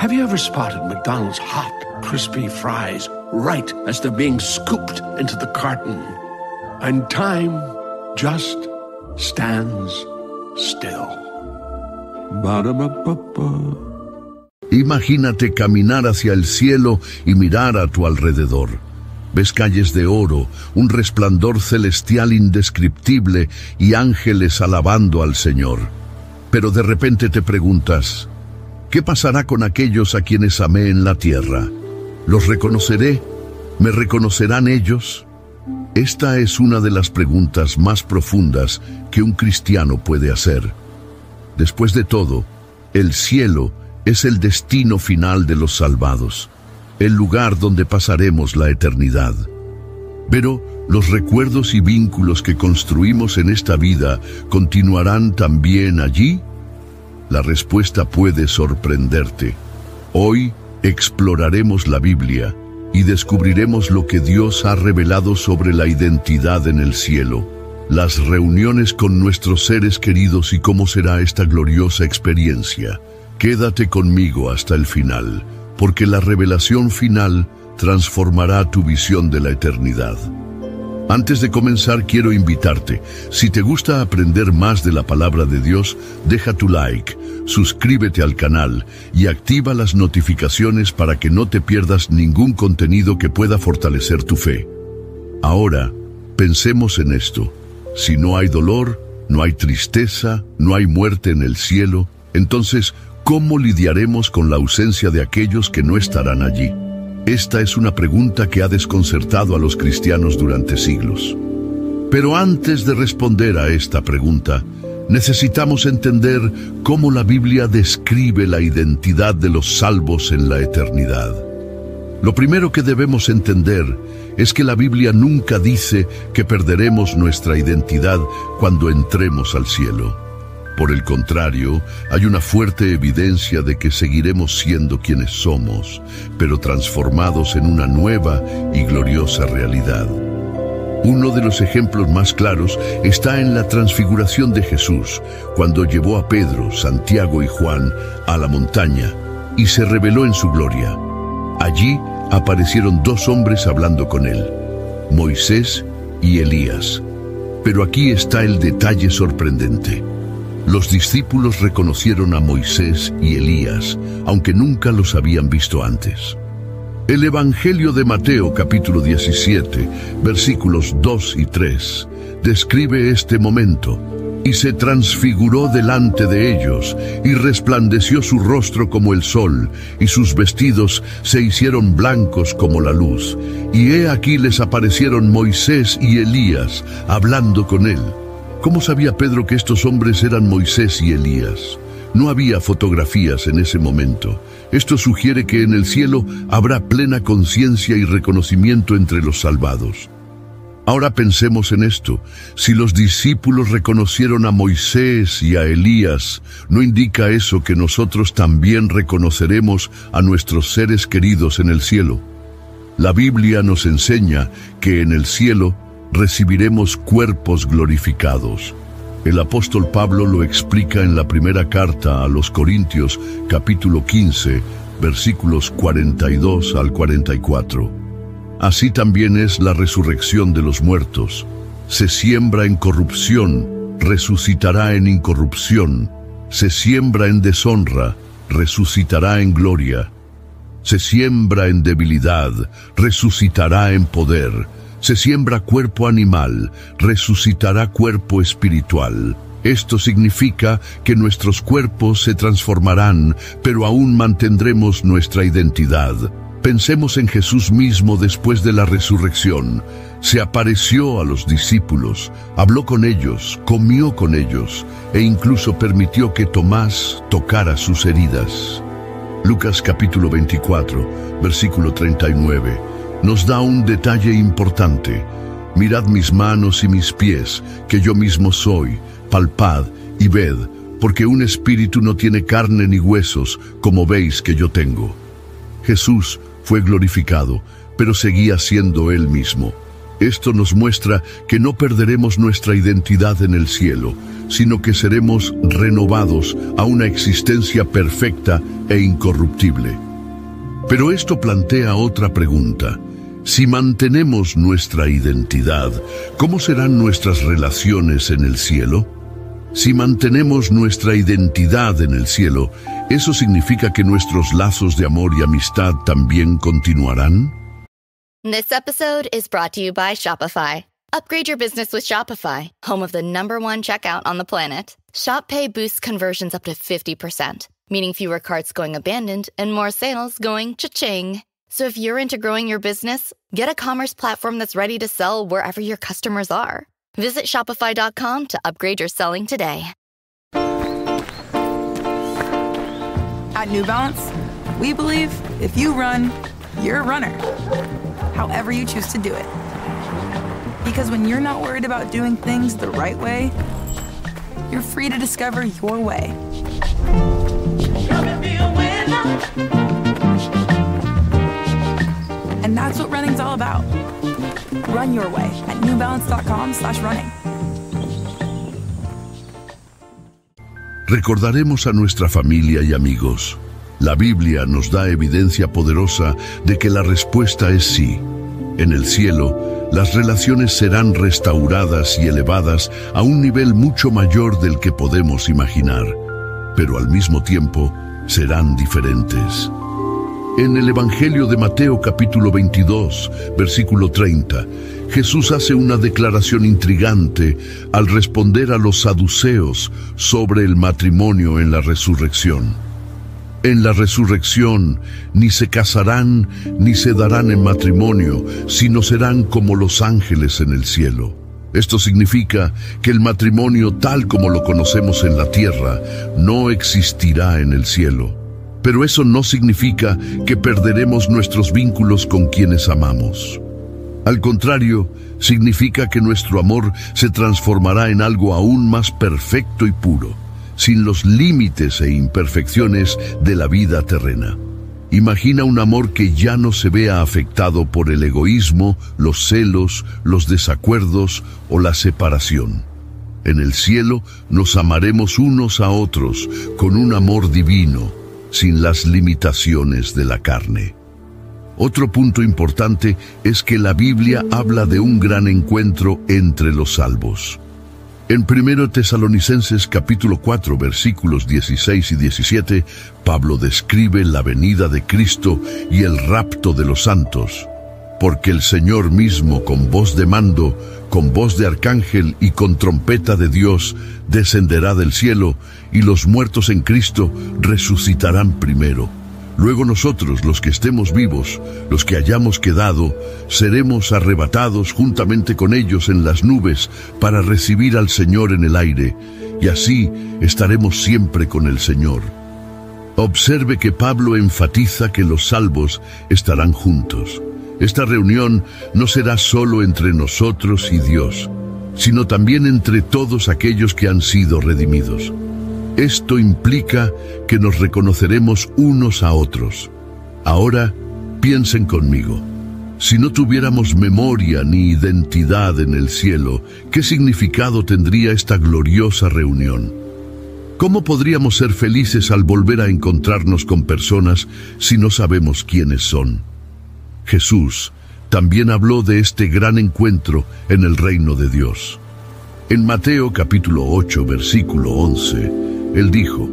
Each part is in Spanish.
Have you ever spotted McDonald's hot, crispy fries right as they're being scooped into the carton? And time just stands still. Ba-da-ba-ba-ba. Imagínate caminar hacia el cielo y mirar a tu alrededor. Ves calles de oro, un resplandor celestial indescriptible y ángeles alabando al Señor. Pero de repente te preguntas, ¿qué pasará con aquellos a quienes amé en la tierra? ¿Los reconoceré? ¿Me reconocerán ellos? Esta es una de las preguntas más profundas que un cristiano puede hacer. Después de todo, el cielo es el destino final de los salvados, el lugar donde pasaremos la eternidad. Pero los recuerdos y vínculos que construimos en esta vida continuarán también allí. La respuesta puede sorprenderte. Hoy exploraremos la Biblia y descubriremos lo que Dios ha revelado sobre la identidad en el cielo, las reuniones con nuestros seres queridos y cómo será esta gloriosa experiencia. Quédate conmigo hasta el final, porque la revelación final transformará tu visión de la eternidad. Antes de comenzar, quiero invitarte. Si te gusta aprender más de la palabra de Dios, deja tu like, suscríbete al canal y activa las notificaciones para que no te pierdas ningún contenido que pueda fortalecer tu fe. Ahora, pensemos en esto. Si no hay dolor, no hay tristeza, no hay muerte en el cielo, entonces, ¿cómo lidiaremos con la ausencia de aquellos que no estarán allí? Esta es una pregunta que ha desconcertado a los cristianos durante siglos. Pero antes de responder a esta pregunta, necesitamos entender cómo la Biblia describe la identidad de los salvos en la eternidad. Lo primero que debemos entender es que la Biblia nunca dice que perderemos nuestra identidad cuando entremos al cielo. Por el contrario, hay una fuerte evidencia de que seguiremos siendo quienes somos, pero transformados en una nueva y gloriosa realidad. Uno de los ejemplos más claros está en la transfiguración de Jesús, cuando llevó a Pedro, Santiago y Juan a la montaña y se reveló en su gloria. Allí aparecieron dos hombres hablando con él, Moisés y Elías. Pero aquí está el detalle sorprendente. Los discípulos reconocieron a Moisés y Elías, aunque nunca los habían visto antes. El Evangelio de Mateo, capítulo 17, versículos 2 y 3, describe este momento. Y se transfiguró delante de ellos, y resplandeció su rostro como el sol, y sus vestidos se hicieron blancos como la luz. Y he aquí les aparecieron Moisés y Elías, hablando con él. ¿Cómo sabía Pedro que estos hombres eran Moisés y Elías? No había fotografías en ese momento. Esto sugiere que en el cielo habrá plena conciencia y reconocimiento entre los salvados. Ahora pensemos en esto. Si los discípulos reconocieron a Moisés y a Elías, ¿no indica eso que nosotros también reconoceremos a nuestros seres queridos en el cielo? La Biblia nos enseña que en el cielo recibiremos cuerpos glorificados. El apóstol Pablo lo explica en la primera carta a los Corintios, capítulo 15, versículos 42 al 44. Así también es la resurrección de los muertos. Se siembra en corrupción, resucitará en incorrupción. Se siembra en deshonra, resucitará en gloria. Se siembra en debilidad, resucitará en poder. Se siembra cuerpo animal, resucitará cuerpo espiritual. Esto significa que nuestros cuerpos se transformarán, pero aún mantendremos nuestra identidad. Pensemos en Jesús mismo después de la resurrección. Se apareció a los discípulos, habló con ellos, comió con ellos, e incluso permitió que Tomás tocara sus heridas. Lucas capítulo 24, versículo 39. Nos da un detalle importante. Mirad mis manos y mis pies, que yo mismo soy, palpad y ved, porque un espíritu no tiene carne ni huesos, como veis que yo tengo. Jesús fue glorificado, pero seguía siendo él mismo. Esto nos muestra que no perderemos nuestra identidad en el cielo, sino que seremos renovados a una existencia perfecta e incorruptible. Pero esto plantea otra pregunta. Si mantenemos nuestra identidad, ¿cómo serán nuestras relaciones en el cielo? Si mantenemos nuestra identidad en el cielo, ¿eso significa que nuestros lazos de amor y amistad también continuarán? This episode is brought to you by Shopify. Upgrade your business with Shopify, home of the #1 checkout on the planet. Shop Pay boosts conversions up to 50%, meaning fewer carts going abandoned and more sales going cha-ching. So if you're into growing your business, get a commerce platform that's ready to sell wherever your customers are. Visit Shopify.com to upgrade your selling today. At New Balance, we believe if you run, you're a runner. However you choose to do it. Because when you're not worried about doing things the right way, you're free to discover your way. And that's what running's all about. Run your way at newbalance.com/running. Recordaremos a nuestra familia y amigos. La Biblia nos da evidencia poderosa de que la respuesta es sí. En el cielo, las relaciones serán restauradas y elevadas a un nivel mucho mayor del que podemos imaginar, pero al mismo tiempo serán diferentes. En el Evangelio de Mateo capítulo 22, versículo 30, Jesús hace una declaración intrigante al responder a los saduceos sobre el matrimonio en la resurrección. En la resurrección ni se casarán ni se darán en matrimonio, sino serán como los ángeles en el cielo. Esto significa que el matrimonio tal como lo conocemos en la tierra no existirá en el cielo. Pero eso no significa que perderemos nuestros vínculos con quienes amamos. Al contrario, significa que nuestro amor se transformará en algo aún más perfecto y puro, sin los límites e imperfecciones de la vida terrena. Imagina un amor que ya no se vea afectado por el egoísmo, los celos, los desacuerdos o la separación. En el cielo nos amaremos unos a otros con un amor divino, sin las limitaciones de la carne. Otro punto importante es que la Biblia habla de un gran encuentro entre los salvos. En 1 Tesalonicenses capítulo 4 versículos 16 y 17, Pablo describe la venida de Cristo y el rapto de los santos. Porque el Señor mismo, con voz de mando, con voz de arcángel y con trompeta de Dios, descenderá del cielo, y los muertos en Cristo resucitarán primero. Luego nosotros, los que estemos vivos, los que hayamos quedado, seremos arrebatados juntamente con ellos en las nubes para recibir al Señor en el aire, y así estaremos siempre con el Señor. Observe que Pablo enfatiza que los salvos estarán juntos. Esta reunión no será solo entre nosotros y Dios, sino también entre todos aquellos que han sido redimidos. Esto implica que nos reconoceremos unos a otros. Ahora, piensen conmigo. Si no tuviéramos memoria ni identidad en el cielo, ¿qué significado tendría esta gloriosa reunión? ¿Cómo podríamos ser felices al volver a encontrarnos con personas si no sabemos quiénes son? Jesús también habló de este gran encuentro en el reino de Dios. En Mateo capítulo 8, versículo 11, Él dijo: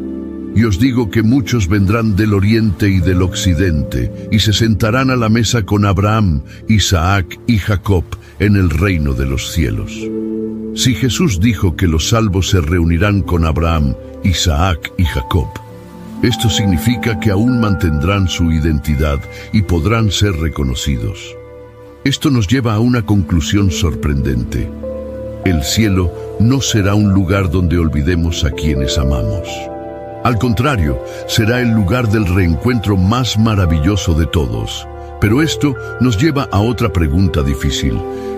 Y os digo que muchos vendrán del oriente y del occidente, y se sentarán a la mesa con Abraham, Isaac y Jacob en el reino de los cielos. Si Jesús dijo que los salvos se reunirán con Abraham, Isaac y Jacob, esto significa que aún mantendrán su identidad y podrán ser reconocidos. Esto nos lleva a una conclusión sorprendente. El cielo no será un lugar donde olvidemos a quienes amamos. Al contrario, será el lugar del reencuentro más maravilloso de todos. Pero esto nos lleva a otra pregunta difícil.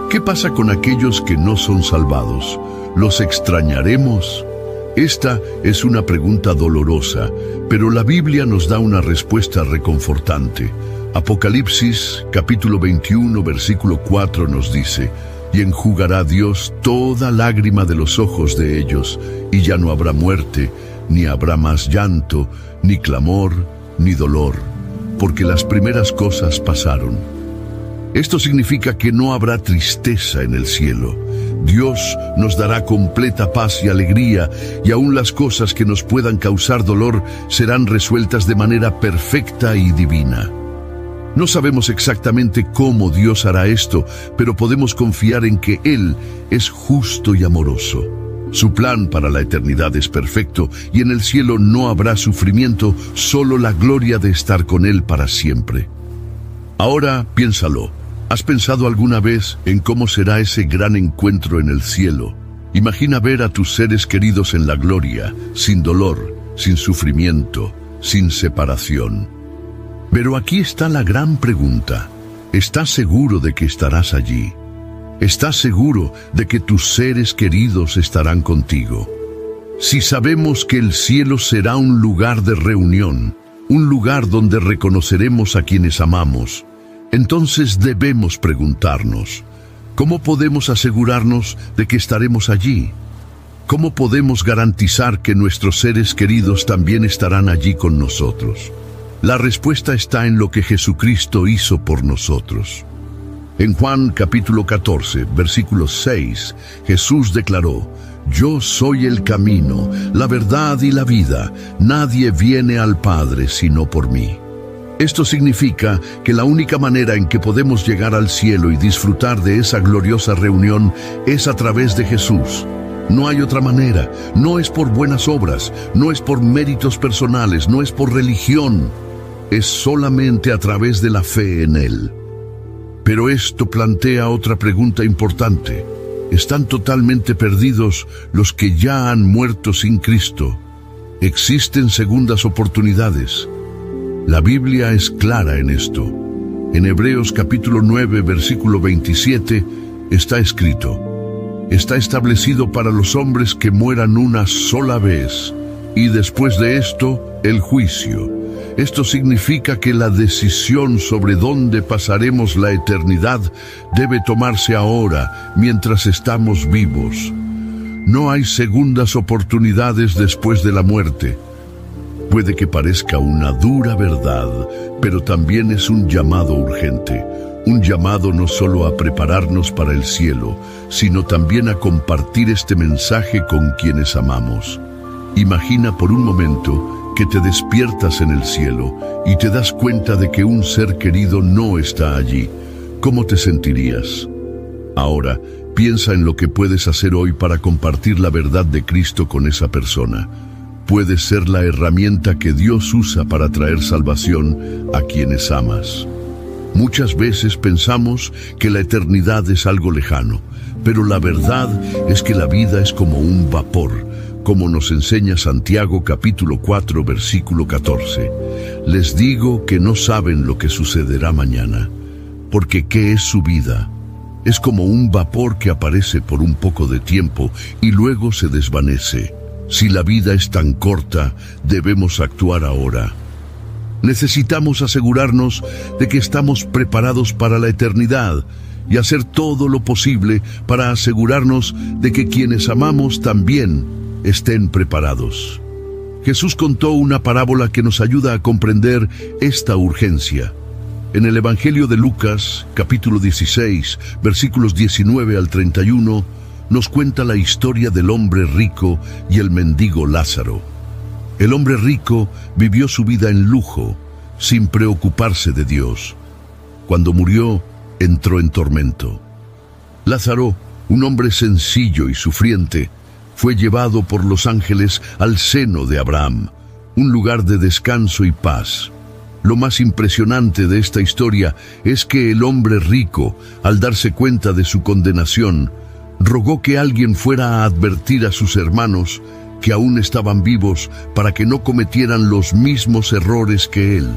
¿Qué pasa con aquellos que no son salvados? ¿Los extrañaremos? Esta es una pregunta dolorosa, pero la Biblia nos da una respuesta reconfortante. Apocalipsis capítulo 21 versículo 4 nos dice: y enjugará Dios toda lágrima de los ojos de ellos, y ya no habrá muerte, ni habrá más llanto, ni clamor, ni dolor, porque las primeras cosas pasaron. Esto significa que no habrá tristeza en el cielo. Dios nos dará completa paz y alegría, y aún las cosas que nos puedan causar dolor serán resueltas de manera perfecta y divina. No sabemos exactamente cómo Dios hará esto, pero podemos confiar en que Él es justo y amoroso. Su plan para la eternidad es perfecto, y en el cielo no habrá sufrimiento, solo la gloria de estar con Él para siempre. Ahora piénsalo. ¿Has pensado alguna vez en cómo será ese gran encuentro en el cielo? Imagina ver a tus seres queridos en la gloria, sin dolor, sin sufrimiento, sin separación. Pero aquí está la gran pregunta. ¿Estás seguro de que estarás allí? ¿Estás seguro de que tus seres queridos estarán contigo? Si sabemos que el cielo será un lugar de reunión, un lugar donde reconoceremos a quienes amamos, entonces debemos preguntarnos, ¿cómo podemos asegurarnos de que estaremos allí? ¿Cómo podemos garantizar que nuestros seres queridos también estarán allí con nosotros? La respuesta está en lo que Jesucristo hizo por nosotros. En Juan capítulo 14, versículo 6, Jesús declaró: yo soy el camino, la verdad y la vida. Nadie viene al Padre sino por mí. Esto significa que la única manera en que podemos llegar al cielo y disfrutar de esa gloriosa reunión es a través de Jesús. No hay otra manera. No es por buenas obras, no es por méritos personales, no es por religión. Es solamente a través de la fe en Él. Pero esto plantea otra pregunta importante. ¿Están totalmente perdidos los que ya han muerto sin Cristo? ¿Existen segundas oportunidades? La Biblia es clara en esto. En Hebreos capítulo 9, versículo 27, está escrito: está establecido para los hombres que mueran una sola vez, y después de esto, el juicio. Esto significa que la decisión sobre dónde pasaremos la eternidad debe tomarse ahora, mientras estamos vivos. No hay segundas oportunidades después de la muerte. Puede que parezca una dura verdad, pero también es un llamado urgente. Un llamado no solo a prepararnos para el cielo, sino también a compartir este mensaje con quienes amamos. Imagina por un momento que te despiertas en el cielo y te das cuenta de que un ser querido no está allí. ¿Cómo te sentirías? Ahora, piensa en lo que puedes hacer hoy para compartir la verdad de Cristo con esa persona. Puede ser la herramienta que Dios usa para traer salvación a quienes amas. Muchas veces pensamos que la eternidad es algo lejano, pero la verdad es que la vida es como un vapor, como nos enseña Santiago capítulo 4, versículo 14. Les digo que no saben lo que sucederá mañana, porque ¿qué es su vida? Es como un vapor que aparece por un poco de tiempo y luego se desvanece. Si la vida es tan corta, debemos actuar ahora. Necesitamos asegurarnos de que estamos preparados para la eternidad y hacer todo lo posible para asegurarnos de que quienes amamos también estén preparados. Jesús contó una parábola que nos ayuda a comprender esta urgencia. En el Evangelio de Lucas, capítulo 16, versículos 19 al 31, nos cuenta la historia del hombre rico y el mendigo Lázaro. El hombre rico vivió su vida en lujo, sin preocuparse de Dios. Cuando murió, entró en tormento. Lázaro, un hombre sencillo y sufriente, fue llevado por los ángeles al seno de Abraham, un lugar de descanso y paz. Lo más impresionante de esta historia es que el hombre rico, al darse cuenta de su condenación, rogó que alguien fuera a advertir a sus hermanos que aún estaban vivos para que no cometieran los mismos errores que él.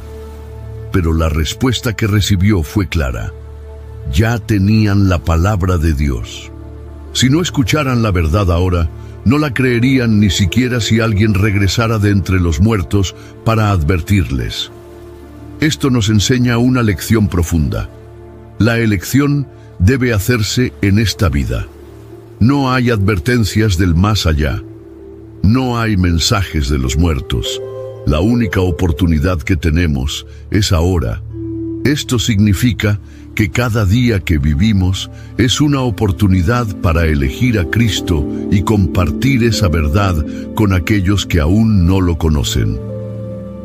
Pero la respuesta que recibió fue clara. Ya tenían la palabra de Dios. Si no escucharan la verdad ahora, no la creerían ni siquiera si alguien regresara de entre los muertos para advertirles. Esto nos enseña una lección profunda. La elección debe hacerse en esta vida. No hay advertencias del más allá. No hay mensajes de los muertos. La única oportunidad que tenemos es ahora. Esto significa que cada día que vivimos es una oportunidad para elegir a Cristo y compartir esa verdad con aquellos que aún no lo conocen.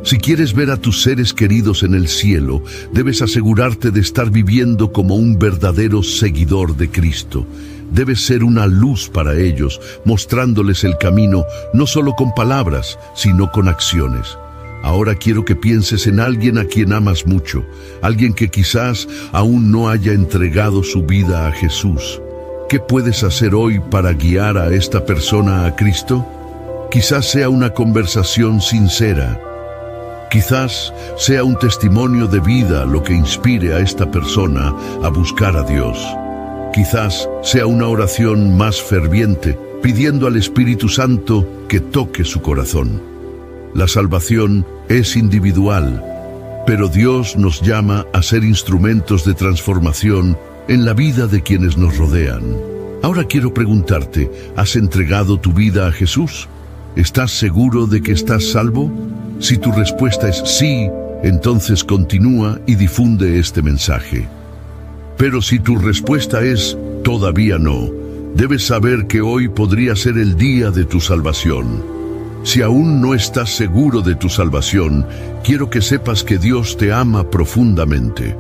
Si quieres ver a tus seres queridos en el cielo, debes asegurarte de estar viviendo como un verdadero seguidor de Cristo. Debes ser una luz para ellos, mostrándoles el camino, no solo con palabras, sino con acciones. Ahora quiero que pienses en alguien a quien amas mucho, alguien que quizás aún no haya entregado su vida a Jesús. ¿Qué puedes hacer hoy para guiar a esta persona a Cristo? Quizás sea una conversación sincera. Quizás sea un testimonio de vida lo que inspire a esta persona a buscar a Dios. Quizás sea una oración más ferviente, pidiendo al Espíritu Santo que toque su corazón. La salvación es individual, pero Dios nos llama a ser instrumentos de transformación en la vida de quienes nos rodean. Ahora quiero preguntarte, ¿has entregado tu vida a Jesús? ¿Estás seguro de que estás salvo? Si tu respuesta es sí, entonces continúa y difunde este mensaje. Pero si tu respuesta es todavía no, debes saber que hoy podría ser el día de tu salvación. Si aún no estás seguro de tu salvación, quiero que sepas que Dios te ama profundamente.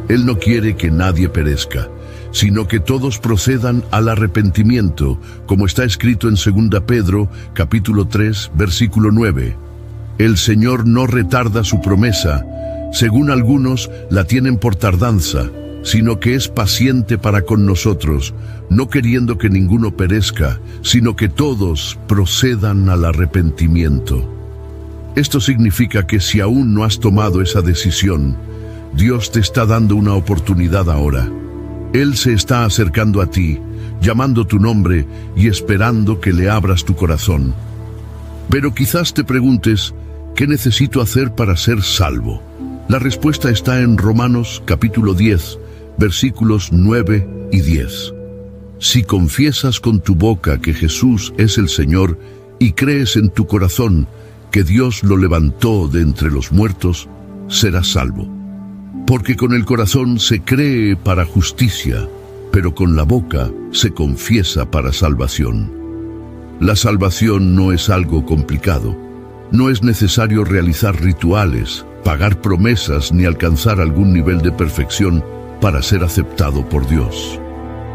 Él no quiere que nadie perezca, sino que todos procedan al arrepentimiento, como está escrito en 2 Pedro, capítulo 3, versículo 9. El Señor no retarda su promesa, según algunos la tienen por tardanza, sino que es paciente para con nosotros, no queriendo que ninguno perezca, sino que todos procedan al arrepentimiento. Esto significa que si aún no has tomado esa decisión, Dios te está dando una oportunidad ahora. Él se está acercando a ti, llamando tu nombre y esperando que le abras tu corazón. Pero quizás te preguntes, ¿qué necesito hacer para ser salvo? La respuesta está en Romanos capítulo 10, versículos 9 y 10. Si confiesas con tu boca que Jesús es el Señor y crees en tu corazón que Dios lo levantó de entre los muertos, serás salvo. Porque con el corazón se cree para justicia, pero con la boca se confiesa para salvación. La salvación no es algo complicado. No es necesario realizar rituales, pagar promesas ni alcanzar algún nivel de perfección para ser aceptado por Dios.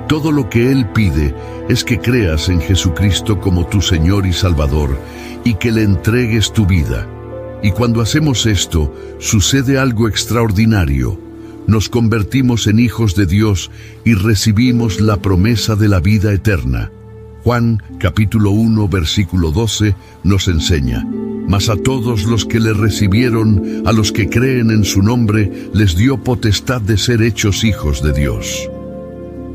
Todo lo que Él pide es que creas en Jesucristo como tu Señor y Salvador y que le entregues tu vida. Y cuando hacemos esto, sucede algo extraordinario. Nos convertimos en hijos de Dios y recibimos la promesa de la vida eterna. Juan capítulo 1 versículo 12 nos enseña: mas a todos los que le recibieron, a los que creen en su nombre, les dio potestad de ser hechos hijos de Dios.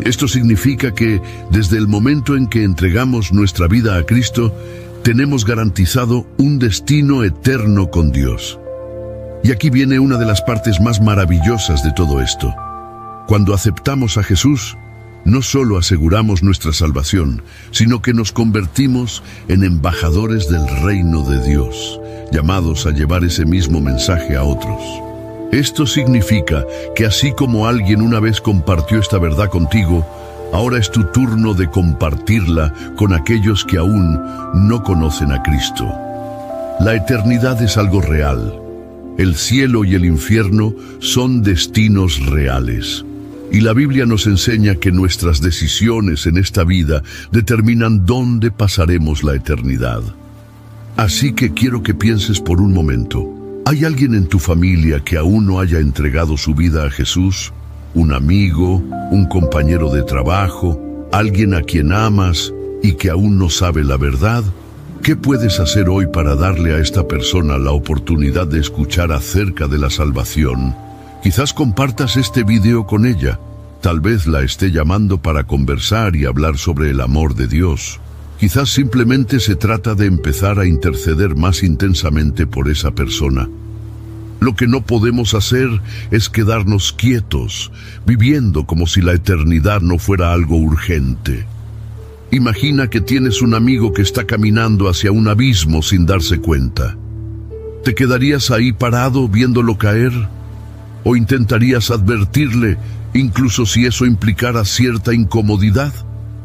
Esto significa que, desde el momento en que entregamos nuestra vida a Cristo, tenemos garantizado un destino eterno con Dios. Y aquí viene una de las partes más maravillosas de todo esto. Cuando aceptamos a Jesús, no solo aseguramos nuestra salvación, sino que nos convertimos en embajadores del reino de Dios, llamados a llevar ese mismo mensaje a otros. Esto significa que así como alguien una vez compartió esta verdad contigo, ahora es tu turno de compartirla con aquellos que aún no conocen a Cristo. La eternidad es algo real. El cielo y el infierno son destinos reales. Y la Biblia nos enseña que nuestras decisiones en esta vida determinan dónde pasaremos la eternidad. Así que quiero que pienses por un momento. ¿Hay alguien en tu familia que aún no haya entregado su vida a Jesús? ¿Un amigo, un compañero de trabajo, alguien a quien amas y que aún no sabe la verdad? ¿Qué puedes hacer hoy para darle a esta persona la oportunidad de escuchar acerca de la salvación? Quizás compartas este video con ella. Tal vez la esté llamando para conversar y hablar sobre el amor de Dios. Quizás simplemente se trata de empezar a interceder más intensamente por esa persona. Lo que no podemos hacer es quedarnos quietos, viviendo como si la eternidad no fuera algo urgente. Imagina que tienes un amigo que está caminando hacia un abismo sin darse cuenta. ¿Te quedarías ahí parado viéndolo caer? ¿O intentarías advertirle, incluso si eso implicara cierta incomodidad?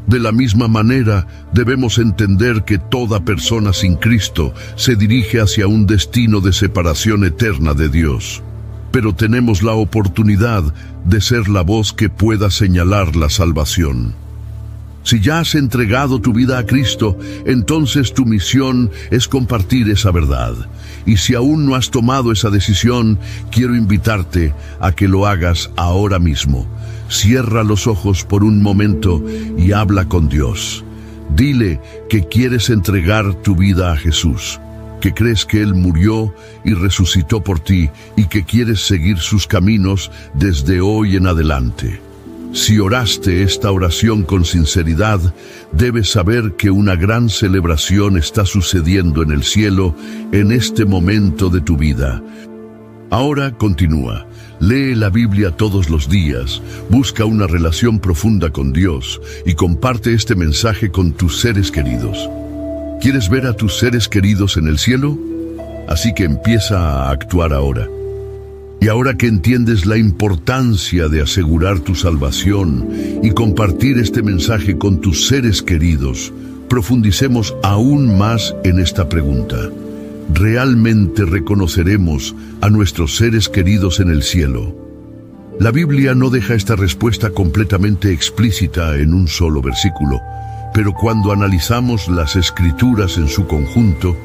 De la misma manera, debemos entender que toda persona sin Cristo se dirige hacia un destino de separación eterna de Dios. Pero tenemos la oportunidad de ser la voz que pueda señalar la salvación. Si ya has entregado tu vida a Cristo, entonces tu misión es compartir esa verdad. Y si aún no has tomado esa decisión, quiero invitarte a que lo hagas ahora mismo. Cierra los ojos por un momento y habla con Dios. Dile que quieres entregar tu vida a Jesús, que crees que Él murió y resucitó por ti y que quieres seguir sus caminos desde hoy en adelante. Si oraste esta oración con sinceridad, debes saber que una gran celebración está sucediendo en el cielo en este momento de tu vida. Ahora continúa. Lee la Biblia todos los días, busca una relación profunda con Dios y comparte este mensaje con tus seres queridos. ¿Quieres ver a tus seres queridos en el cielo? Así que empieza a actuar ahora. Y ahora que entiendes la importancia de asegurar tu salvación y compartir este mensaje con tus seres queridos, profundicemos aún más en esta pregunta. ¿Realmente reconoceremos a nuestros seres queridos en el cielo? La Biblia no deja esta respuesta completamente explícita en un solo versículo, pero cuando analizamos las Escrituras en su conjunto,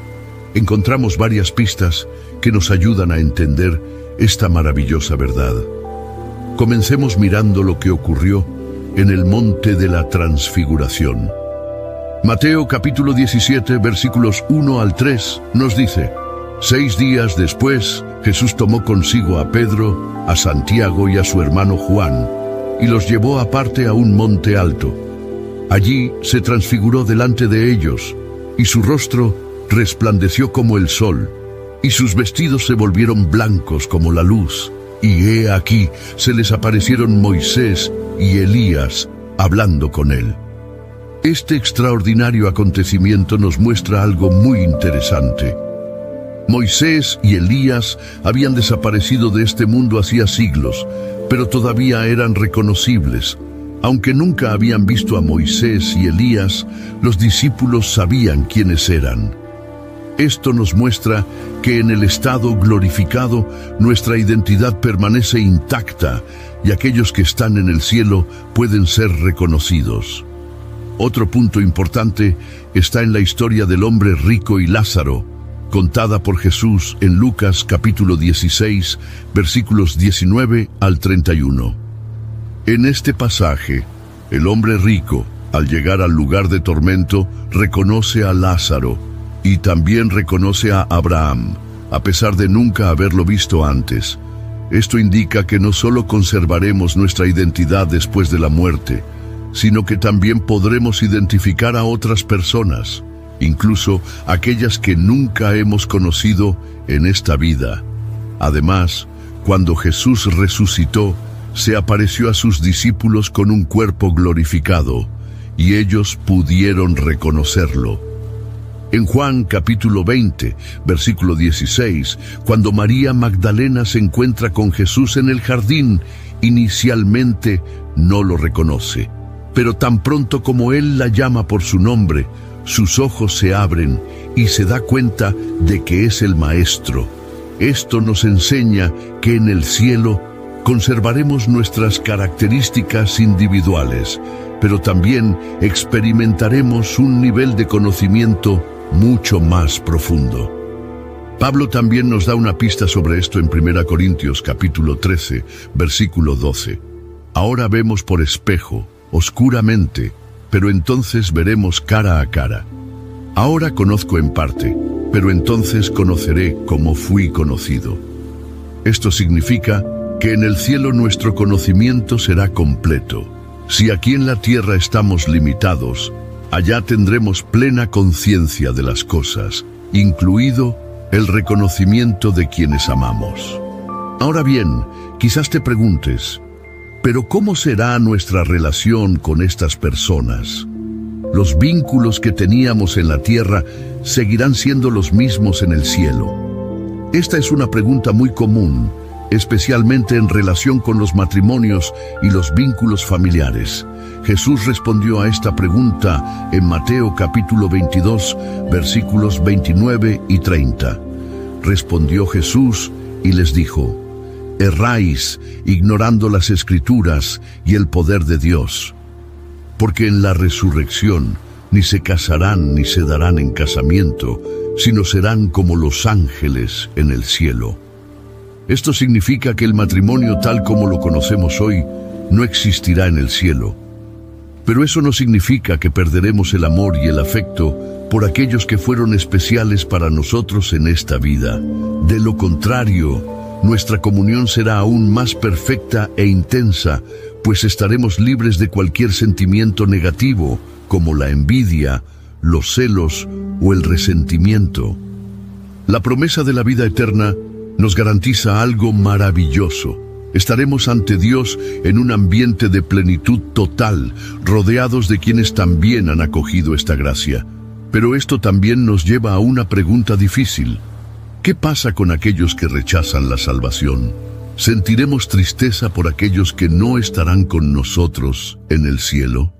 encontramos varias pistas que nos ayudan a entender esta maravillosa verdad. Comencemos mirando lo que ocurrió en el monte de la transfiguración. Mateo capítulo 17 versículos 1 al 3 nos dice: 6 días después, Jesús tomó consigo a Pedro, a Santiago y a su hermano Juan, y los llevó aparte a un monte alto. Allí se transfiguró delante de ellos, y su rostro resplandeció como el sol, y sus vestidos se volvieron blancos como la luz. Y he aquí, se les aparecieron Moisés y Elías, hablando con él. Este extraordinario acontecimiento nos muestra algo muy interesante. Moisés y Elías habían desaparecido de este mundo hacía siglos, pero todavía eran reconocibles. Aunque nunca habían visto a Moisés y Elías, los discípulos sabían quiénes eran. Esto nos muestra que en el estado glorificado nuestra identidad permanece intacta y aquellos que están en el cielo pueden ser reconocidos. Otro punto importante está en la historia del hombre rico y Lázaro, contada por Jesús en Lucas capítulo 16, versículos 19 al 31. En este pasaje, el hombre rico, al llegar al lugar de tormento, reconoce a Lázaro, y también reconoce a Abraham, a pesar de nunca haberlo visto antes. Esto indica que no solo conservaremos nuestra identidad después de la muerte, sino que también podremos identificar a otras personas, incluso aquellas que nunca hemos conocido en esta vida. Además, cuando Jesús resucitó, se apareció a sus discípulos con un cuerpo glorificado, y ellos pudieron reconocerlo. En Juan capítulo 20, versículo 16, cuando María Magdalena se encuentra con Jesús en el jardín, inicialmente no lo reconoce, pero tan pronto como Él la llama por su nombre, sus ojos se abren y se da cuenta de que es el Maestro. Esto nos enseña que en el cielo conservaremos nuestras características individuales, pero también experimentaremos un nivel de conocimiento mucho más profundo. Pablo también nos da una pista sobre esto en 1 Corintios capítulo 13, versículo 12. Ahora vemos por espejo, oscuramente, pero entonces veremos cara a cara. Ahora conozco en parte, pero entonces conoceré como fui conocido. Esto significa que en el cielo nuestro conocimiento será completo. Si aquí en la tierra estamos limitados, allá tendremos plena conciencia de las cosas, incluido el reconocimiento de quienes amamos. Ahora bien, quizás te preguntes, ¿pero cómo será nuestra relación con estas personas? ¿Los vínculos que teníamos en la tierra seguirán siendo los mismos en el cielo? Esta es una pregunta muy común, especialmente en relación con los matrimonios y los vínculos familiares. Jesús respondió a esta pregunta en Mateo capítulo 22, versículos 29 y 30. Respondió Jesús y les dijo: erráis, ignorando las Escrituras y el poder de Dios. Porque en la resurrección ni se casarán ni se darán en casamiento, sino serán como los ángeles en el cielo. Esto significa que el matrimonio tal como lo conocemos hoy no existirá en el cielo. Pero eso no significa que perderemos el amor y el afecto por aquellos que fueron especiales para nosotros en esta vida. De lo contrario, nuestra comunión será aún más perfecta e intensa, pues estaremos libres de cualquier sentimiento negativo, como la envidia, los celos o el resentimiento. La promesa de la vida eterna nos garantiza algo maravilloso. Estaremos ante Dios en un ambiente de plenitud total, rodeados de quienes también han acogido esta gracia. Pero esto también nos lleva a una pregunta difícil. ¿Qué pasa con aquellos que rechazan la salvación? ¿Sentiremos tristeza por aquellos que no estarán con nosotros en el cielo?